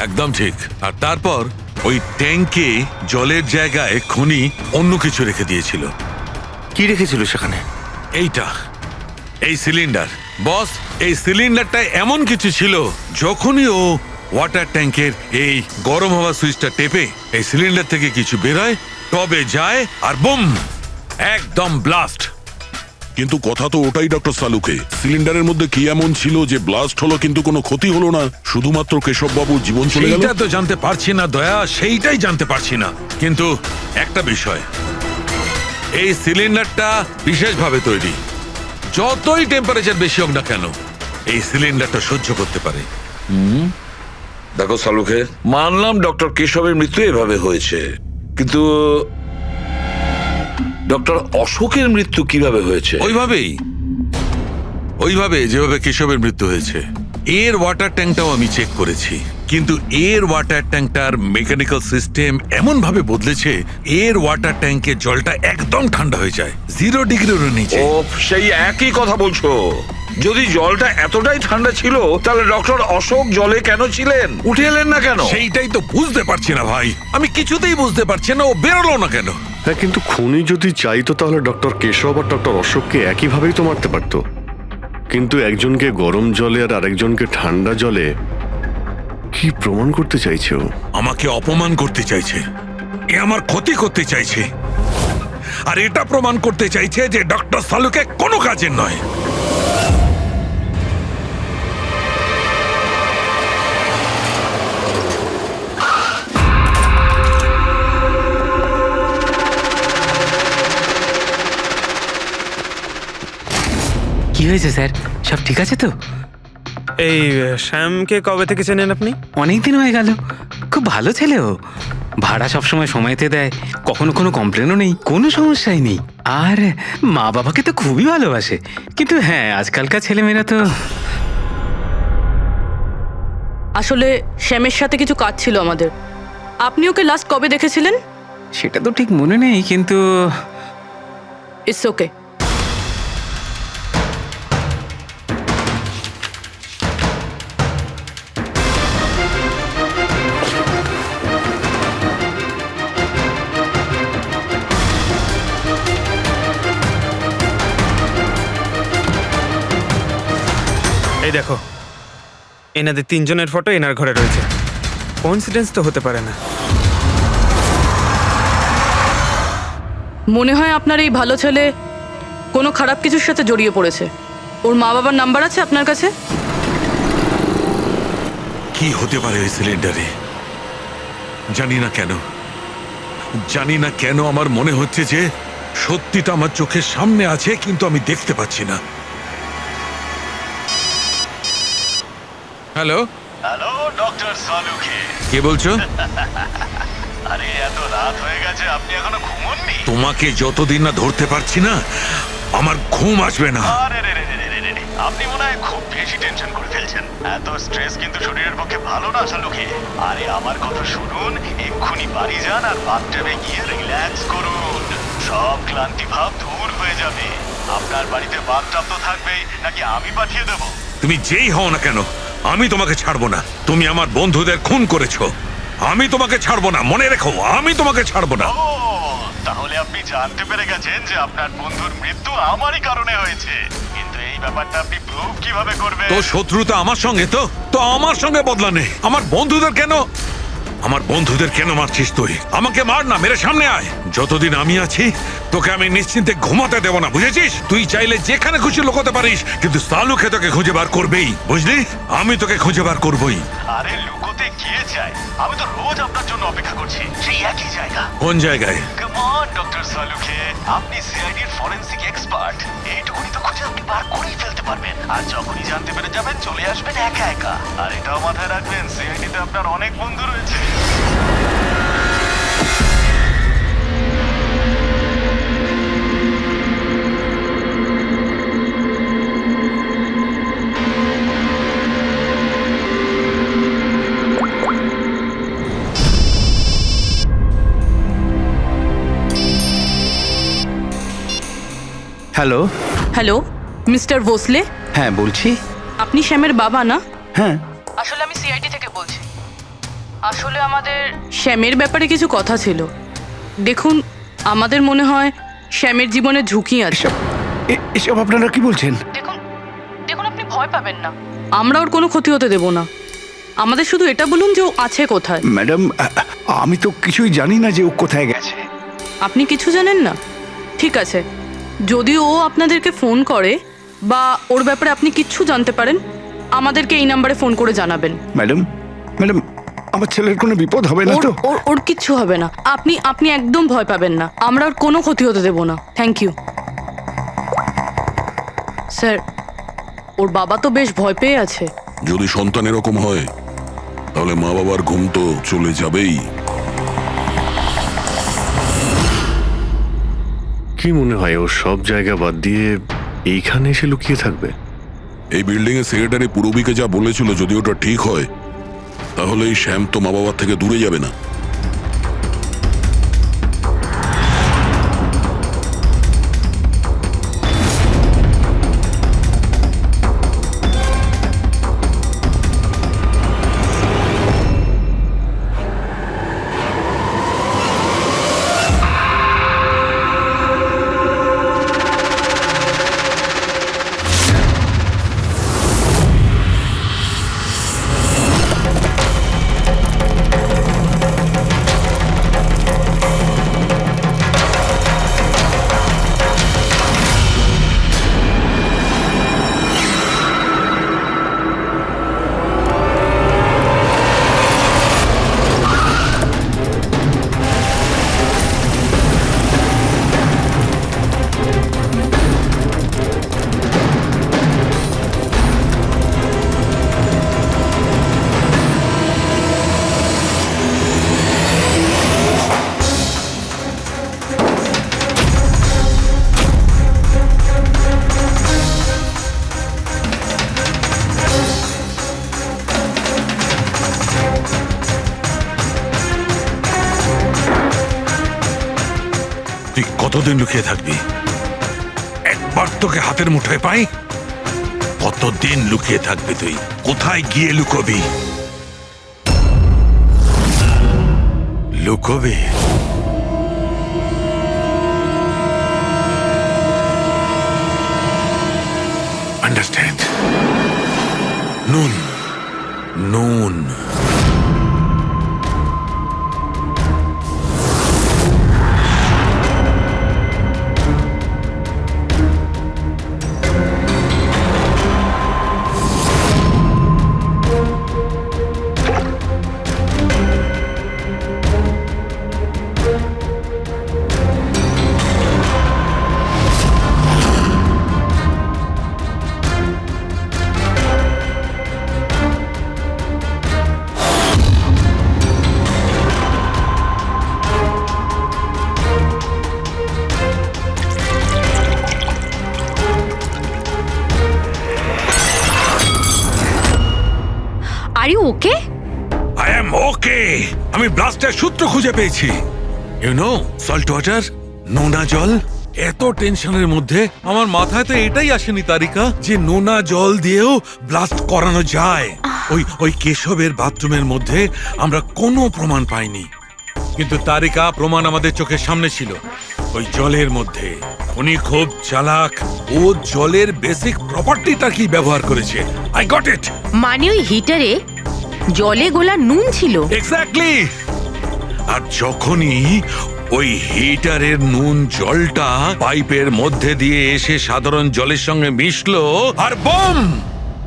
একদম ঠিক। আর তারপর ওই ট্যাঙ্কে জলের জায়গায় খুনি অন্য কিছু রেখে দিয়েছিল। কি রেখেছিল সেখানে? এইটা, এই সিলিন্ডার। বস, এই সিলিন্ডারটা এমন কিছু ছিল, যখনই ও ওয়াটার ট্যাঙ্কের এই গরম হওয়া সুইচটা টেপে এই সিলিন্ডার থেকে কিছু বেরোয়, টবে যায় আর বুম, একদম ব্লাস্ট। কিন্তু কথা তো ওটাই ডক্টর সালুকে, সিলিন্ডারের মধ্যে কি এমন ছিল যে ব্লাস্ট হলো কিন্তু কোনো ক্ষতি হলো না, শুধুমাত্র কেশব বাবুর জীবন চলে গেল? সেইটা তো জানতে পারছি না দয়া, সেইটাই জানতে পারছি না। কিন্তু একটা বিষয়, এই সিলিন্ডারটা বিশেষভাবে তৈরি। যতই টেম্পারেচার বেশি হোক না কেন, এই সিলিন্ডারটা সহ্য করতে পারে। দেখো সালুখে, মানলাম ডক্টর কেশবের মৃত্যু এভাবে হয়েছে, কিন্তু ডক্টর অশোকের মৃত্যু কিভাবে হয়েছে? ওইভাবে যেভাবে কেশবের মৃত্যু হয়েছে। এর ওয়াটার ট্যাঙ্কটাও আমি চেক করেছি, কিন্তু এর ওয়াটার ট্যাঙ্কটার মেকানিক্যাল সিস্টেম এমন ভাবে বদলেছে, এর ওয়াটার ট্যাঙ্কের জলটা একদম ঠান্ডা হয়ে যায়, 0 ডিগ্রিরও নিচে। ও, সেই একই কথা বলছো। যদি জলটা এতটাই ঠান্ডা ছিল, তাহলে ডক্টর অশোক জলে কেন ছিলেন? উঠে এলেন না কেন? সেইটাই তো বুঝতে পারছি না ভাই, আমি কিছুতেই বুঝতে পারছি না ও বেরোলো না কেন। হ্যাঁ, কিন্তু খুনি যদি চাইতো তাহলে ডক্টর কেশব আর ডক্টর অশোককে একইভাবেই তো মারতে পারতো। কিন্তু একজনকে গরম জলে আর আরেকজনকে ঠান্ডা জলে কি প্রমাণ করতে চাইছে ও? আমাকে অপমান করতে চাইছে, এ আমার ক্ষতি করতে চাইছে, আর এটা প্রমাণ করতে চাইছে যে ডক্টর সালুকে কোনো কাজের নয়। কি হয়েছে স্যার? সব ঠিক আছে তো? এই শ্যামকে কবে থেকে চেনেন আপনি? অনেক দিন হয়ে গেল। খুব ভালো ছেলে ও। ভাড়া সবসময় সময়তে দেয়, কখনো কোনো কমপ্লেনও নেই, কোনো সমস্যাই নেই। আর মা বাবাকে তো খুবই ভালোবাসে। কিন্তু হ্যাঁ, আজকালকার ছেলেমেয়েরা তো। আসলে শ্যামের সাথে কিছু কাজ ছিল আমাদের। আপনি ওকে লাস্ট কবে দেখেছিলেন? সেটা তো ঠিক মনে নেই, কিন্তু ইটস ওকে। এই দেখো, এনাদের তিনজনের ফটো এনার ঘরে রয়েছে। কোইন্সিডেন্স তো হতে পারে না। মনে হয় আপনার এই ভালো ছেলে কোনো খারাপ কিছুর সাথে জড়িয়ে পড়েছে। ওর মা বাবার নাম্বার আছে আপনার কাছে? কি হতে পারে ওই সিলিন্ডারে? জানি না কেন আমার মনে হচ্ছে যে সত্যিটা আমার চোখের সামনে আছে, কিন্তু আমি দেখতে পাচ্ছি না। হ্যালো হ্যালো ডক্টর সালুকে, কে বলছো? আরে এত রাত হয়ে গেছে, আপনি এখনো ঘুমোননি? তোমাকে যতদিন না ধরতে পারছি না, আমার ঘুম আসবে না। আরে রে রে রে রে রে রে, আপনি মনে হয় খুব বেশি টেনশন করে ফেলছেন। এত স্ট্রেস কিন্তু শরীরের পক্ষে ভালো না সালুকে। আরে আমার কথা শুনুন, এক্ষুনি বাড়ি যান আর বাথটাবে গিয়ে রিল্যাক্স করুন। সব ক্লান্তি ভাব দূর হয়ে যাবে। আপনার বাড়িতে বাথটাব তো থাকবেই, নাকি আমি পাঠিয়ে দেবো? তুমি যেই হও না কেন, আমি তোমাকে ছাড়বো না। তুমি আমার বন্ধুদের খুন করেছো, আমি তোমাকে ছাড়বো না। মনে রেখো, আমি তোমাকে ছাড়বো না। ও, তাহলে আপনি জানতে পেরে গেছেন যে আপনার বন্ধুর মৃত্যু আমারই কারণে হয়েছে। কিন্তু এই ব্যাপারটা আপনি প্রুভ কিভাবে করবেন? তো শত্রুতা আমার সঙ্গে, তো আমার সঙ্গে বদলা নেই। আমার বন্ধুদের কেন মারছিস তুই? আমাকে মার না, মেরে সামনে আয়। যতদিন আমি আছি তোকে আমি নিশ্চিন্তে ঘুমাতে দেব না, বুঝেছিস? তুই চাইলে যেখানে খুশি লুকোতে পারিস, কিন্তু সালুকে তোকে খুঁজে বার করবেই, বুঝলি? আমি তোকে খুঁজে বার করবই। আরে লুকোতে গিয়ে চাই, আমি তো রোজ আপনার জন্য অপেক্ষা করছি, সেই একই জায়গা। কোন জায়গায়? কাম অন ডক্টর সালুকে, আপনি সিআইডির ফরেনসিক এক্সপার্ট। এইটুকুনি তো খুঁজে আপনি বার করেই ফেলতে পারবেন। আর যখনই জানতে পেরে যাবেন, চলে আসবেন একা একা। আর এটাও মাথায় রাখবেন, সিআইডিতে আপনার অনেক বন্ধু রয়েছে। হ্যালো। হ্যালো মিস্টার ভোসলে, হ্যাঁ বলছি। আপনি শ্যামের বাবা না? হ্যাঁ। আসলে আমি সিআইডি থেকে বলছি। আসলে আমাদের শ্যামের ব্যাপারে কিছু কথা ছিল। দেখুন, আমাদের মনে হয় শ্যামের জীবনে ঝুঁকি আছে। এসব আপনারা কি বলছেন? দেখুন আপনি ভয় পাবেন না, আমরা ওর কোনো ক্ষতি হতে দেব না। আমাদের শুধু এটা বলুন যে ও আছে কোথায়। ম্যাডাম, আমি তো কিছুই জানি না যে ও কোথায় গেছে। আপনি কিছু জানেন না? ঠিক আছে, যদি ও আপনাদেরকে ফোন করে বা ওর ব্যাপারে আপনি কিচ্ছু জানতে পারেন, আমাদেরকে এই নাম্বারে ফোন করে জানাবেন। ম্যাডাম, আমার ছেলের কোনো বিপদ হবে না তো? ওর কিচ্ছু হবে না। আপনি একদম ভয় পাবেন না, আমরা ওর কোনো ক্ষতি হতে দেব না। Thank you sir. ওর বাবা তো বেশ ভয় পেয়ে আছে। যদি সন্তান এরকম হয়, তাহলে মা বাবার ঘুম তো চলে যাবেই। কি মনে হয় ও সব জায়গা বাদ দিয়ে এইখানে এসে লুকিয়ে থাকবে? এই বিল্ডিং এর সেক্রেটারি পূরবীকে যা বলেছিল, যদি ওটা ঠিক হয়, তাহলে এই শ্যাম তো মা বাবার থেকে দূরে যাবে না। কতদিন লুকিয়ে থাকবি? একবার তোকে হাতের মুঠোয় পাই, কতদিন লুকিয়ে থাকবি তুই? কোথায় গিয়ে লুকোবি? লুকোবি? আন্ডারস্ট্যান্ড? নুন, নুন। Are you okay? I am okay. আমি ব্লাস্টের সূত্র খুঁজে পেয়েছি। ইউ নো, সল্ট ওয়াটার, নোনা জল। এত টেনশনের মধ্যে আমার মাথায় তো এটাই আসেনি তারিকা যে নোনা জল দিয়েও ব্লাস্ট করানো যায়। ওই কেশবের বাথরুমের মধ্যে আমরা কোনো প্রমাণ পাইনি, কিন্তু তারিকা প্রমাণ আমাদের চোখের সামনে ছিল। ওই জলের মধ্যে উনি খুব চালাক, ও জলের বেসিক প্রপার্টিটা কি ব্যবহার করেছে। I got it. মানে ওই হিটারে জলে গোলা নুন ছিল? এক্স্যাক্টলি। আর যখনই ওই হিটারের নুন জলটা পাইপের মধ্যে দিয়ে এসে সাধারণ জলের সঙ্গে মিশলো, আর বম,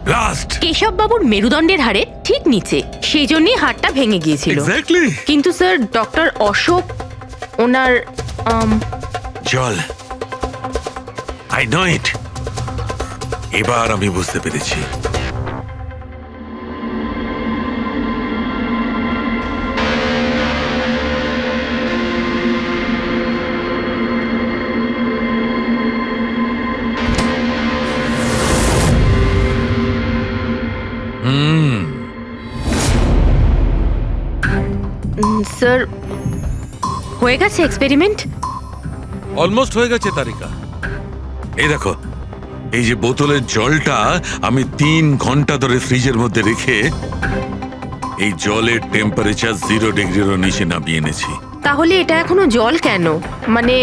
ব্লাস্ট। কেশব বাবুর মেরুদণ্ডের হাড়ের ঠিক নিচে, সেই জন্যই হাড়টা ভেঙে গিয়েছিল। এক্স্যাক্টলি। কিন্তু স্যার, ডক্টর অশোক ওনার জল, আই নো ইট। এবার আমি বুঝতে পেরেছি। স্যার, হয়ে গেছে এক্সপেরিমেন্ট? অলমোস্ট হয়ে গেছে তারিকা। এই দেখো, এই যে বোতলের জলটা আমি 3 ঘন্টা ধরে ফ্রিজের মধ্যে রেখে এই জলের টেম্পারেচার 0 ডিগ্রিরও নিচে নামিয়ে এনেছি। তাহলে এটা এখনো জল কেন? মানে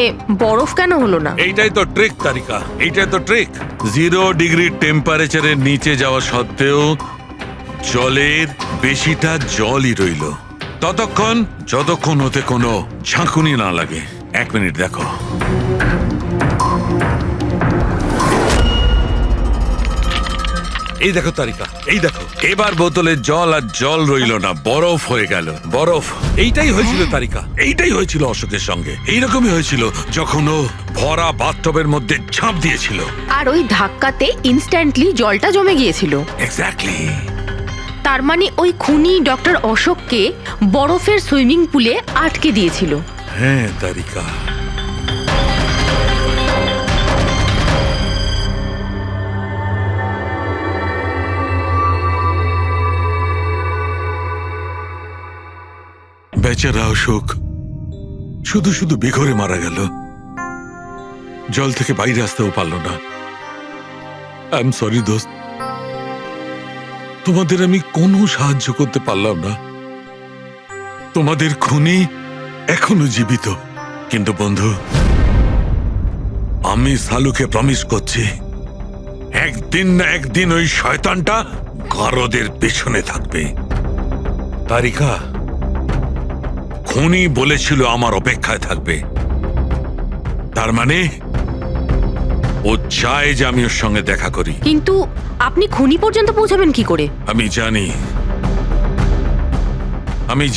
বরফ কেন হলো না? এইটাই তো ট্রিক তারিকা, এইটাই তো ট্রিক। 0 ডিগ্রি টেম্পারেচারের নিচে যাওয়া সত্ত্বেও জলের বেশিটা জলই রইল ততক্ষণ, যতক্ষণ ওতে কোনো ঝাঁকুনি না লাগে। 1 মিনিট দেখো। এই দেখো তারিকা, এই দেখো, এবার বোতলে জল আর জল রইল না, বরফ হয়ে গেল, বরফ। এইটাই হয়েছিল তারিকা, এইটাই হয়েছিল অশোকের সঙ্গে। এইরকমই হয়েছিল যখন ও ভরা বাথটবের মধ্যে ঝাঁপ দিয়েছিল। আর ওই ধাক্কাতে ইনস্ট্যান্টলি জলটা জমে গিয়েছিল। এক্স্যাক্টলি। তার মানে ওই খুনি ডক্টর অশোককে বরফের সুইমিং পুলে আটকে দিয়েছিল। হ্যাঁ তারিকা। বেচারা অশোক শুধু শুধু বেঘরে মারা গেল, জল থেকে বাইরে আসতেও পারল না। আই এম সরি দোস্ত, তোমাদের আমি কোনো সাহায্য করতে পারলাম না। তোমাদের খুনি এখনো জীবিত। কিন্তু বন্ধু, আমি সালুকে প্রমিস করছি, একদিন না একদিন ওই শয়তানটা গারদের পেছনে থাকবে। তারিকা, খুনি বলেছিল আমার অপেক্ষায় থাকবে, তার মানে ও চায় যে আমি ওর সঙ্গে দেখা করি। কিন্তু আপনি খুনি পর্যন্ত পৌঁছাবেন কি করে? আমি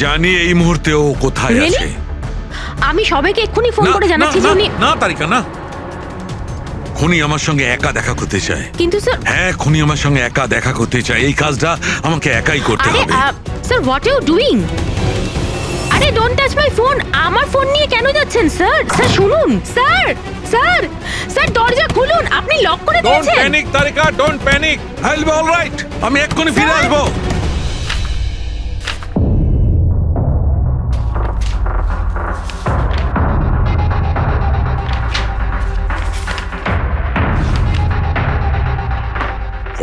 জানি এই মুহূর্তে ও কোথায় Really? আছে। আমি সবাইকে এক্ষুনি ফোন করে জানাচ্ছি যে উনি... না তারিকা, না। খুনি আমার সঙ্গে একা দেখা করতে চায়। কিন্তু স্যার... হ্যাঁ, খুনি আমার সঙ্গে একা দেখা করতে চায়। এই কাজটা আমাকে একাই করতে আরে হবে। Sir, what you doing? আরে ডোন্ট টাচ মাই ফোন। আমার ফোন নিয়ে কেন যাচ্ছেন স্যার? স্যার শুনুন, স্যার স্যার স্যার দরজা খুলুন। আপনি লক করে ডোন্ট দিয়েছেন। Panic Tarika, don't panic. I will be alright. আমি এক্ষুনি ফিরে আসবো।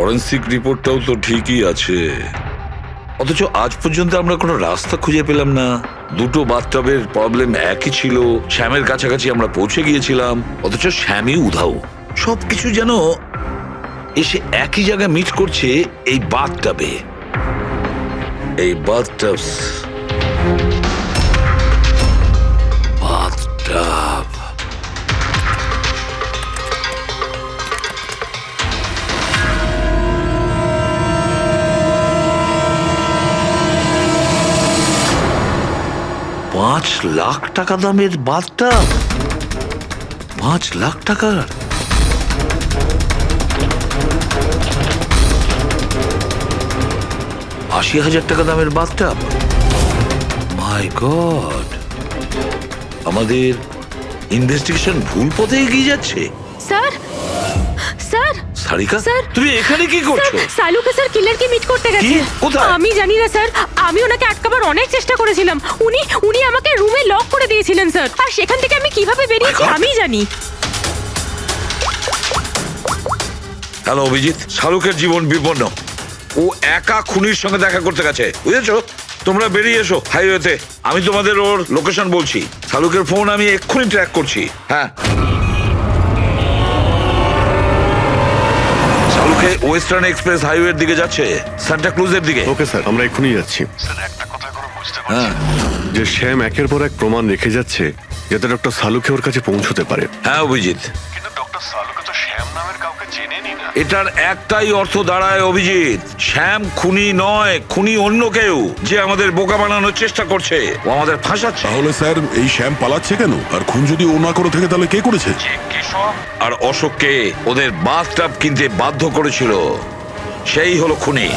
ফরেন্সিক রিপোর্টটাও তো ঠিকই আছে, অথচ আজ পর্যন্ত আমরা কোনো রাস্তা খুঁজে পেলাম না। দুটো বাথটাবের প্রবলেম একই ছিল, শ্যামের কাছাকাছি আমরা পৌঁছে গিয়েছিলাম, অথচ শ্যামই উধাও। সবকিছু যেন এসে একই জায়গায় মিট করছে এই বাথটাবে। এই বাথটাবস, বাথটাব। $5,00,000 দামের বাথটাব, 5,00,000 টাকার। $80,000 দামের বাথটাব। মাই গড, আমাদের ইনভেস্টিগেশন ভুল পথে এগিয়ে যাচ্ছে। স্যার স্যার সারিকা, স্যার, তুমি এখানে কি করছো? স্যার, সালুকে স্যার কিলারকে মিট করতে গেছে। কি? কোথায়? আমি জানি না স্যার, আমি ওনাকে আটকাবার অনেক চেষ্টা করেছিলাম। উনি আমাকে রুমে লক করে দিয়েছিলেন স্যার, আর সেখান থেকে আমি কিভাবে বেরিয়েছি আমি জানি। হ্যালো অভিজিৎ, শাহরুখের জীবন বিপন্ন। ও একা খুনির সঙ্গে দেখা করতে গেছে, বুঝেছো? তোমরা বেরিয়ে এসো হাইওয়েতে, আমি তোমাদের ওর লোকেশন বলছি। শাহরুখের ফোন আমি এক্ষুনি ট্র্যাক করছি। হ্যাঁ, শাহরুখে ওয়েস্টার্ন এক্সপ্রেস হাইওয়ের দিকে যাচ্ছে, সান্টা ক্রুজের দিকে। ওকে স্যার, আমরা এক্ষুনি যাচ্ছি। হ্যাঁ যে শ্যাম একের পর এক প্রমাণ রেখে যাচ্ছে যাতে ডক্টর সালুকে ওর কাছে পৌঁছতে পারে। হ্যাঁ অভিজিৎ, কিন্তু ডক্টর সালুকে তো শ্যাম নামের কাউকে চেনেনি না। এটার একটাই অর্থ দাঁড়ায় অভিজিৎ, শ্যাম খুনি নয়, খুনি অন্য কেউ, যে আমাদের বোকা বানানোর চেষ্টা করছে, ও আমাদের ফাঁসাচ্ছে। তাহলে স্যার এই শ্যাম পালাচ্ছে কেন? আর খুন যদি ও না করে থাকে তাহলে কে করেছে? কেশব আর অশোককে ওদের বাথটাব কিনতে বাধ্য করেছিল, সেই হলো খুনি।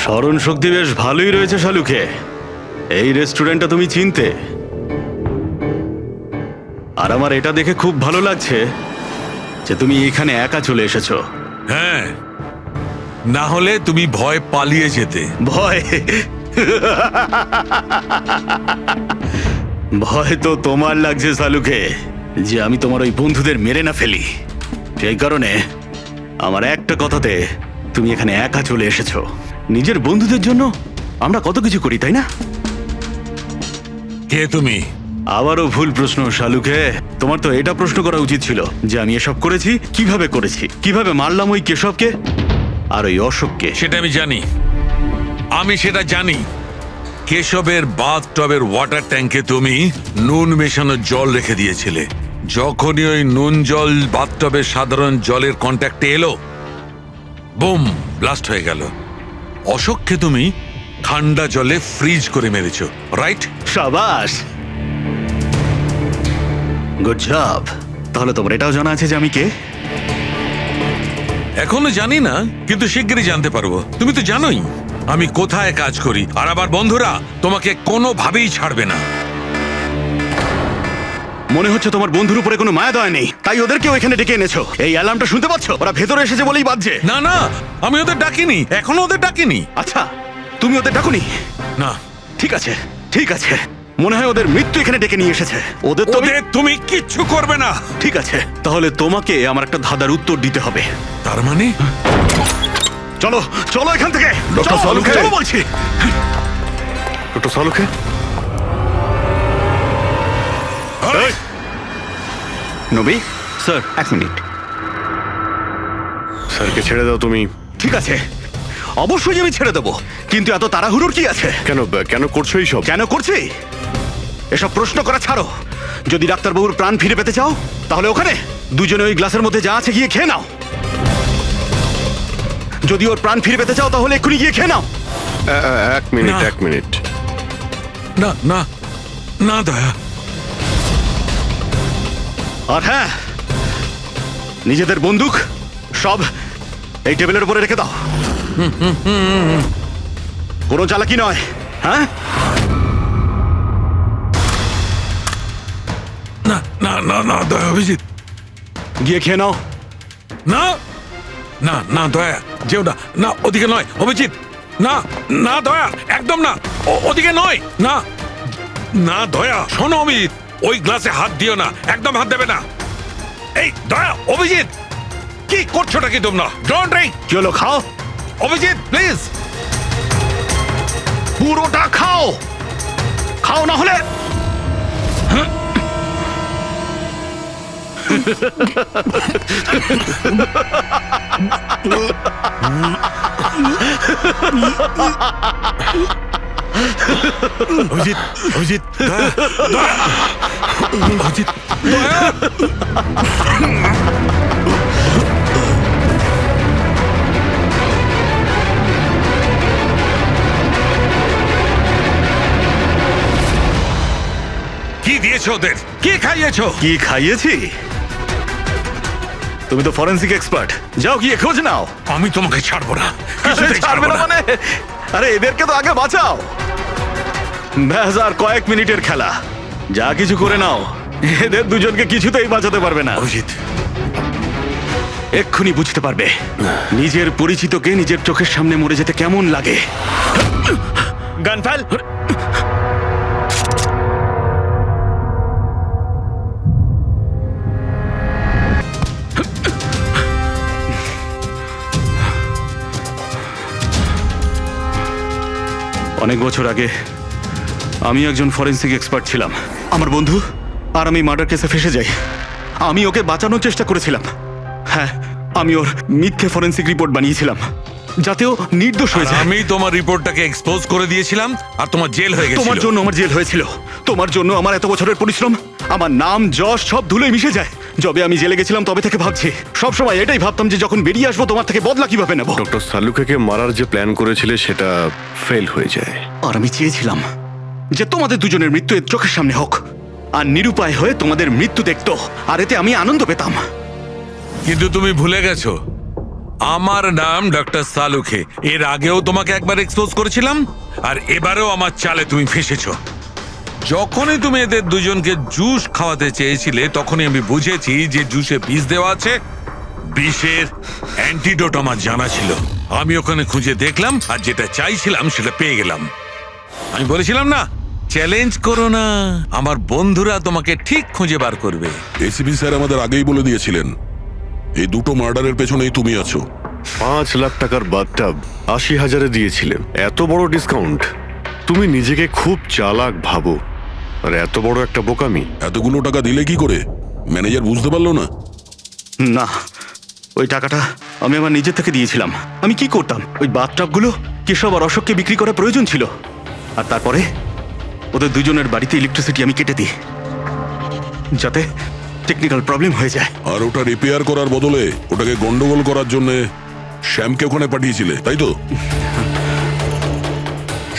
স্মরণ শক্তি বেশ ভালোই রয়েছে শালুকে। এই রেস্টুরেন্টটা তুমি চিনতে, আর আমার এটা দেখে খুব ভালো লাগছে যে তুমি এখানে একা চলে এসেছো। হ্যাঁ, না হলে তুমি ভয় পালিয়ে যেতে। ভয়? ভয় তো তোমার লাগছে শালুকে, যে আমি তোমার ওই বন্ধুদের মেরে না ফেলি। সেই কারণে আমার একটা কথাতে তুমি এখানে একা চলে এসেছো। নিজের বন্ধুদের জন্য আমরা কত কিছু করি, তাই না? কে তুমি? আবারও ভুল প্রশ্ন শালুকে। তোমার তো এটা প্রশ্ন করা উচিত ছিল যে আমি এসব করেছি, কিভাবে মারলাম ওই কেশবকে আর ওই অশোককে। সেটা আমি জানি, আমি সেটা জানি। কেশবের বাথটবের ওয়াটার ট্যাঙ্কে তুমি নুন মেশানো জল রেখে দিয়েছিলে। যখনই ওই নুন জল বাথটবের সাধারণ জলের কন্ট্যাক্টে এলো, বুম, ব্লাস্ট হয়ে গেল। অশোককে তুমি ঠান্ডা জলে ফ্রিজ করে মেরেছো, রাইট? সাবাস, গুড জব। তাহলে তোমার এটাও জানা আছে যে আমি কে? এখনো জানি না, কিন্তু শিগগিরই জানতে পারবো। তুমি তো জানোই আমি কোথায় কাজ করি, আর আবার বন্ধুরা তোমাকে কোনোভাবেই ছাড়বে না। মনে হচ্ছে তোমার বন্ধুর উপরে কোনো মায়া দয়া নেই, তাই ওদেরকেও এখানে ডেকে এনেছো। এই অ্যালার্মটা শুনতে পাচ্ছ? ওরা ভেতরে এসেছে বলেই বাজছে। না না, আমি ওদের ডাকিনি, এখনো ওদের ডাকিনি। আচ্ছা, তুমি ওদের ডাকুনি? না। ঠিক আছে, ঠিক আছে। মনে হয় ওদের মৃত্যু এখানে ডেকে নিয়ে এসেছে। ওদের তুমি কিচ্ছু করবে না। ঠিক আছে, তাহলে তোমাকে আমার একটা ধাঁধার উত্তর দিতে হবে। তার মানে? চলো চলো এখান থেকে, ডক্টর সালুকে, চলো বলছি। ডক্টর সালুকে, নবী স্যার, 1 মিনিট। স্যারকে ছেড়ে দাও তুমি। ঠিক আছে, অবশ্যই আমি ছেড়ে দেবো, কিন্তু এত তাড়াহুড়োর কি আছে? কেন করছো এইসব? কেন করছি এসব প্রশ্ন করা ছাড়ো। যদি ডাক্তারবাবুর প্রাণ ফিরে পেতে চাও, তাহলে ওখানে দুজনে ওই গ্লাসের মধ্যে যা আছে গিয়ে খেয়ে নাও। যদি ওর প্রাণ ফিরে পেতে চাও, তাহলে এক্ষুনি গিয়ে খেয়ে নাও। 1 মিনিট। না না না দয়া। আর হ্যাঁ, নিজেদের বন্দুক সব এই টেবিলের উপরে রেখে দাও। কোনো চালাকি নয়, হ্যাঁ? না না না না দয়া, অভিজিৎ। গিয়ে খেয়ে নাও, না না না দয়া যেও না, না ওদিকে নয় অভিজিৎ, না না দয়া একদম না, ওদিকে নয়, না না দয়া শোনো অভিজিৎ, ওই গ্লাসে হাত দিও না, একদম হাত দেবে না। এই দয়া অভিজিৎ কি করছোটা কি তোমরা? Don't drink. কি হলো, খাও, অভিজিৎ প্লিজ। পুরোটা খাও, খাও না হলে অভিজিৎ অভিজিৎ দয়া দয়া অভিজিৎ দয়া। কি দিয়েছো ওদের? কি খাইয়েছো? কি খাইয়েছি? তুমি তো ফরেন্সিক এক্সপার্ট, যাও গিয়ে খোঁজ নাও। আমি তোমাকে ছাড়বো না, কিছুতেই ছাড়বে না মানে? আরে এদেরকে তো আগে বাঁচাও। ব্যাস আর কয়েক মিনিটের খেলা, যা কিছু করে নাও, এদের দুজনকে কিছুতেই বাঁচাতে পারবে না। অভিজিৎ এক্ষুনি বুঝতে পারবে নিজের পরিচিতকে নিজের চোখের সামনে মরে যেতে কেমন লাগে। গান ফেল। অনেক বছর আগে আমি একজন ফরেন্সিক এক্সপার্ট ছিলাম। আমার বন্ধু আর আমি মার্ডার কেসে ফেসে যাই। আমি ওকে বাঁচানোর চেষ্টা করেছিলাম। হ্যাঁ, আমি ওর মিথ্যে ফরেন্সিক রিপোর্ট বানিয়েছিলাম যাতে ও নির্দোষ হয়ে যায়। আমি তোমার রিপোর্টটাকে এক্সপোজ করে দিয়েছিলাম আর তোমার জেল হয়ে গেছিল। তোমার জন্য আমার জেল হয়েছিল, তোমার জন্য আমার এত বছরের পরিশ্রম, আমার নাম যশ সব ধুলোয় মিশে যায়। যবে আমি জেলে গেছিলাম তবে থেকে ভাবছি, সবসময় এটাই ভাবতাম যে যখন বেরিয়ে আসবো তোমার থেকে বদলা কিভাবে নেব। ডক্টর সালুকেকে মারার যে প্ল্যান করেছিলে সেটা ফেল হয়ে যায়। আর আমি চেয়েছিলাম যে তোমাদের দুজনের মৃত্যু এর চোখের সামনে হোক, আর নিরুপায় হয়ে তোমাদের মৃত্যু দেখতো, আর এতে আমি আনন্দ পেতাম। কিন্তু তুমি ভুলে গেছো আমার নাম ডক্টর সালুকে। এর আগেও তোমাকে একবার এক্সপোজ করেছিলাম আর এবারেও আমার চালে তুমি ফেসেছো। যখনই তুমি এদের দুজনকে জুস খাওয়াতে চেয়েছিলে তখনই আমি বুঝেছি যে জুসে বিষ দেওয়া আছে। বিষের অ্যান্টিডোট আমার জানা ছিল। আমি ওখানে খুঁজে দেখলাম আর যেটা চাইছিলাম সেটা পেয়ে গেলাম। আমি বলেছিলাম না, চ্যালেঞ্জ করো না, আমার বন্ধুরা তোমাকে ঠিক খুঁজে বার করবে। এসিপি স্যার আমাদের আগেই বলে দিয়েছিলেন এই দুটো মার্ডারের পেছনেই তুমি আছো। 5 লাখ টাকার বাথটাব 80,000-এ দিয়েছিলে, এত বড় ডিসকাউন্ট। তুমি নিজেকে খুব চালাক ভাবো, আর এত বড় একটা বোকামি। এতগুলো টাকা দিলে কি করে? ম্যানেজার বুঝতে পারলো না? না, ওই টাকাটা আমি আমার নিজের থেকে দিয়েছিলাম। আমি কি করতাম, ওই বাথটাবগুলো কেশব আর অশোককে বিক্রি করা প্রয়োজন ছিল, আর তারপরে ওদের দুজনের বাড়িতে ইলেকট্রিসিটি আমি কেটে দিই যাতে টেকনিক্যাল প্রবলেম হয়ে যায়। আর ওটা রিপেয়ার করার বদলে ওটাকে গন্ডগোল করার জন্য শ্যামকে ওখানে পাঠিয়েছিলে, তাই তো?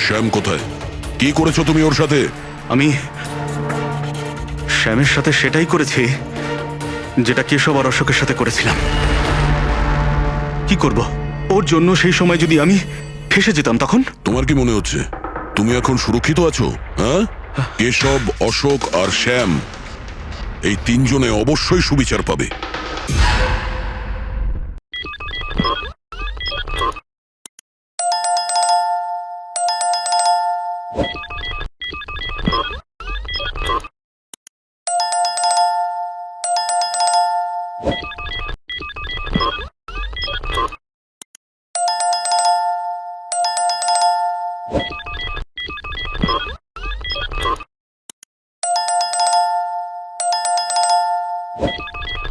শ্যাম কোথায়? কি করেছো তুমি ওর সাথে? আমি শ্যামের সাথে সেটাই করেছি যেটা কেশব আর অশোকের সাথে করেছিলাম। কি করব, ওর জন্য সেই সময় যদি আমি ফেসে যেতাম তখন? তোমার কি মনে হচ্ছে তুমি এখন সুরক্ষিত আছো? হ্যাঁ, কেশব, অশোক আর শ্যাম এই তিনজনে অবশ্যই সুবিচার পাবে।